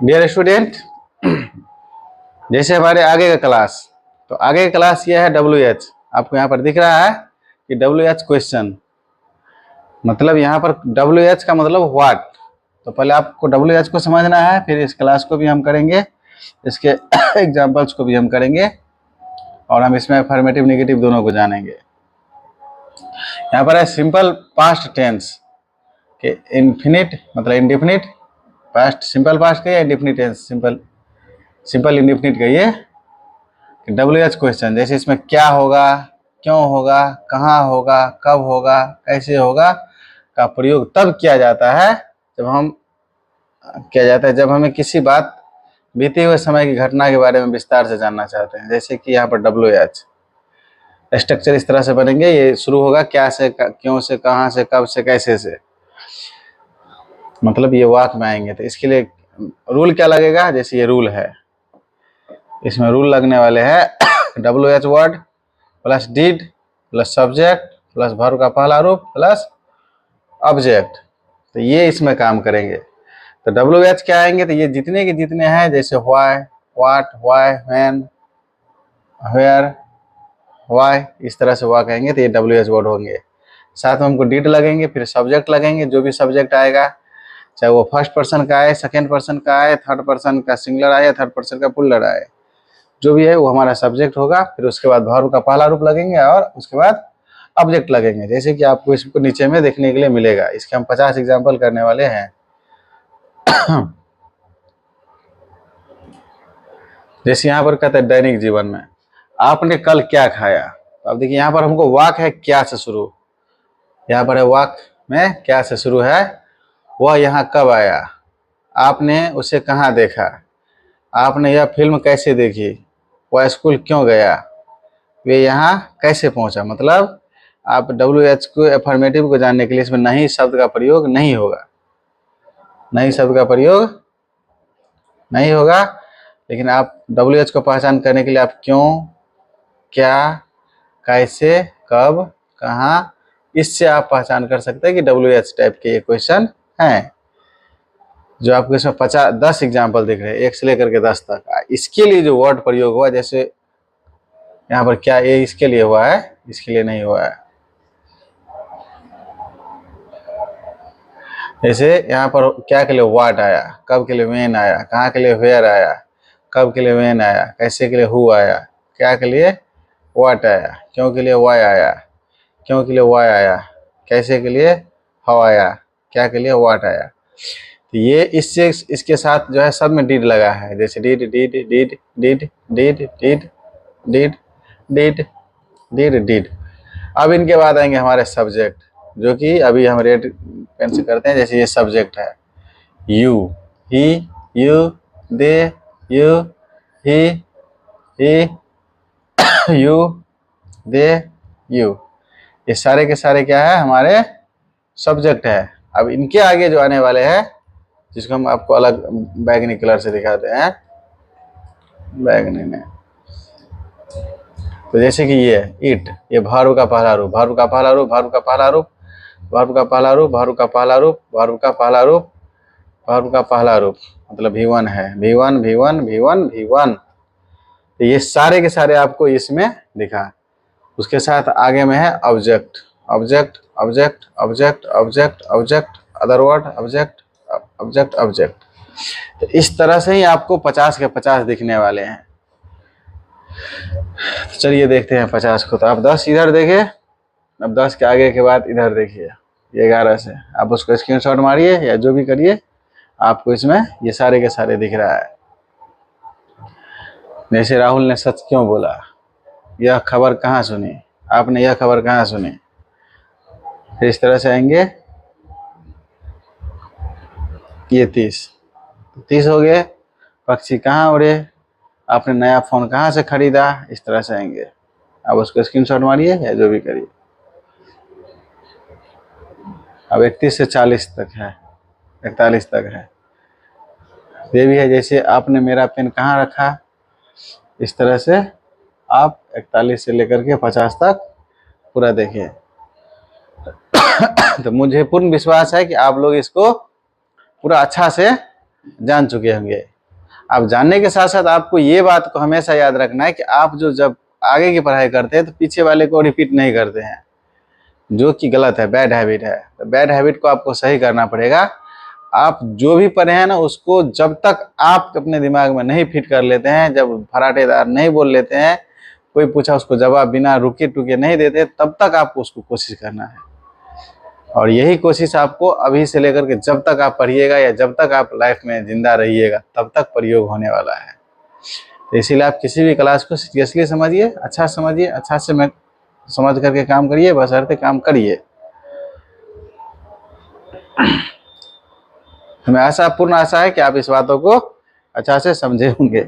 Dear student, जैसे हमारे आगे का क्लास, तो आगे का क्लास ये है WH। आपको यहाँ पर दिख रहा है कि WH क्वेश्चन, मतलब यहाँ पर WH का मतलब व्हाट। तो पहले आपको WH को समझना है, फिर इस क्लास को भी हम करेंगे, इसके एग्जाम्पल्स को भी हम करेंगे, और हम इसमें अफर्मेटिव नेगेटिव दोनों को जानेंगे। यहाँ पर है सिंपल पास्ट टेंस के इन्फिनिट मतलब इंडिफिनिट पास्ट, सिंपल पास्ट कहिए, इंडिफिनिट टेंस सिंपल इंडिफिनिट कहिए। WH क्वेश्चन, जैसे इसमें क्या होगा, क्यों होगा, कहाँ होगा, कब होगा, कैसे होगा का प्रयोग तब किया जाता है जब हमें किसी बात बीते हुए समय की घटना के बारे में विस्तार से जानना चाहते हैं। जैसे कि यहाँ पर WH स्ट्रक्चर इस तरह से बनेंगे, ये शुरू होगा क्या से, क्यों से, कहाँ से, कब से, कैसे से, मतलब ये वाक में आएंगे। तो इसके लिए रूल क्या लगेगा, जैसे ये रूल है, इसमें रूल लगने वाले हैं WH word plus did plus subject plus verb का पहला रूप प्लस ऑब्जेक्ट। तो ये इसमें काम करेंगे। तो WH क्या आएंगे, तो ये जितने के जितने हैं, जैसे why, what, why, when, where, why, इस तरह से वाक आएंगे, तो ये WH वर्ड होंगे। साथ में हमको डिड लगेंगे, फिर सब्जेक्ट लगेंगे। जो भी सब्जेक्ट आएगा, चाहे वो फर्स्ट पर्सन का आए, सेकेंड पर्सन का आए, थर्ड पर्सन का सिंगुलर आए, थर्ड पर्सन का प्लूरल आए, जो भी है वो हमारा सब्जेक्ट होगा। फिर उसके बाद वर्ब का पहला रूप लगेंगे और उसके बाद ऑब्जेक्ट लगेंगे, जैसे कि आपको इसको नीचे में देखने के लिए मिलेगा। इसके हम 50 एग्जाम्पल करने वाले हैं। जैसे यहाँ पर कहते हैं दैनिक जीवन में आपने कल क्या खाया। तो अब देखिए यहाँ पर हमको वाक है क्या से शुरू, यहाँ पर है वाक में क्या से शुरू है। वह यहाँ कब आया, आपने उसे कहाँ देखा, आपने यह फिल्म कैसे देखी, वह स्कूल क्यों गया, वे यहाँ कैसे पहुंचा। मतलब आप WH को अफर्मेटिव को जानने के लिए इसमें नहीं शब्द का प्रयोग नहीं होगा, नहीं शब्द का प्रयोग नहीं होगा, लेकिन आप WH को पहचान करने के लिए आप क्यों, क्या, कैसे, कब, कहाँ, इससे आप पहचान कर सकते हैं कि WH टाइप के ये क्वेश्चन हैं। जो आपको इसमें 10 एग्जाम्पल दिख रहे हैं, 1 से लेकर के 10 तक। इसके लिए जो वर्ड प्रयोग हुआ, जैसे यहाँ पर क्या, ये इसके लिए हुआ है, इसके लिए नहीं हुआ है। जैसे यहाँ पर क्या के लिए व्हाट आया, कब के लिए व्हेन आया, कहाँ के लिए वेयर आया, कब के लिए व्हेन आया, कैसे के लिए हु आया, क्या के लिए व्हाट आया, क्यों के लिए व्हाई आया, क्यों के लिए व्हाई आया, कैसे के लिए हाउ आया, क्या के लिए व्हाट आया। तो ये इससे इसके साथ जो है सब में डिड लगा है, जैसे did did did did did did did did did did. अब इनके बाद आएंगे हमारे सब्जेक्ट, जो कि अभी हम रेड पेन से करते हैं। जैसे ये सब्जेक्ट है you, he, you, they, you, he, you, they, you, ये सारे के सारे क्या है, हमारे सब्जेक्ट है। अब इनके आगे जो आने वाले हैं, जिसको हम आपको अलग बैगनी कलर से दिखाते हैं, बैगनी में, तो जैसे कि ये इट, ये वर्ब का पहला रूप, वर्ब का पहला रूप, वर्ब का पहला रूप, वर्ब का पहला रूप, वर्ब का पहला रूप, वर्ब का पहला रूप, वर्ब का पहला रूप, मतलब V1 है, V1 V1 V1 V1। तो ये सारे के सारे आपको इसमें दिखा। उसके साथ आगे में है object, object, object, object, object, object, other word, object, object, object. तो इस तरह से ही आपको 50 के 50 दिखने वाले हैं। तो चलिए देखते हैं 50 को। तो आप 10 इधर देखिए, अब 10 के आगे के बाद इधर देखिए, ये 11 से आप उसको स्क्रीनशॉट मारिए या जो भी करिए, आपको इसमें ये सारे के सारे दिख रहा है। जैसे राहुल ने सच क्यों बोला, यह खबर कहाँ सुनी, आपने यह खबर कहाँ सुनी। फिर इस तरह से आएंगे, ये 30 हो गए। पक्षी कहाँ उड़े, आपने नया फोन कहाँ से खरीदा, इस तरह से आएंगे। आप उसको स्क्रीनशॉट मारिए या जो भी करिए। अब 31 से 40 तक है, 41 तक है। ये भी है, जैसे आपने मेरा पेन कहाँ रखा, इस तरह से आप 41 से लेकर के 50 तक पूरा देखिए। तो मुझे पूर्ण विश्वास है कि आप लोग इसको पूरा अच्छा से जान चुके होंगे। आप जानने के साथ साथ आपको ये बात को हमेशा याद रखना है कि आप जो जब आगे की पढ़ाई करते हैं तो पीछे वाले को रिपीट नहीं करते हैं, जो कि गलत है, बैड हैबिट है। तो बैड हैबिट को आपको सही करना पड़ेगा। आप जो भी पढ़े हैं ना उसको जब तक आप अपने दिमाग में नहीं फिट कर लेते हैं, जब फराटेदार नहीं बोल लेते हैं, कोई पूछा उसको जवाब बिना रुके टुके नहीं देते, तब तक आपको उसको कोशिश करना है। और यही कोशिश आपको अभी से लेकर के जब तक आप पढ़िएगा या जब तक आप लाइफ में जिंदा रहिएगा तब तक प्रयोग होने वाला है। तो इसीलिए आप किसी भी क्लास को सीरियसली समझिए, अच्छा समझिए, अच्छा से मैं समझ करके काम करिए, बशर्ते काम करिए। हमें पूर्ण आशा है कि आप इस बातों को अच्छा से समझे होंगे।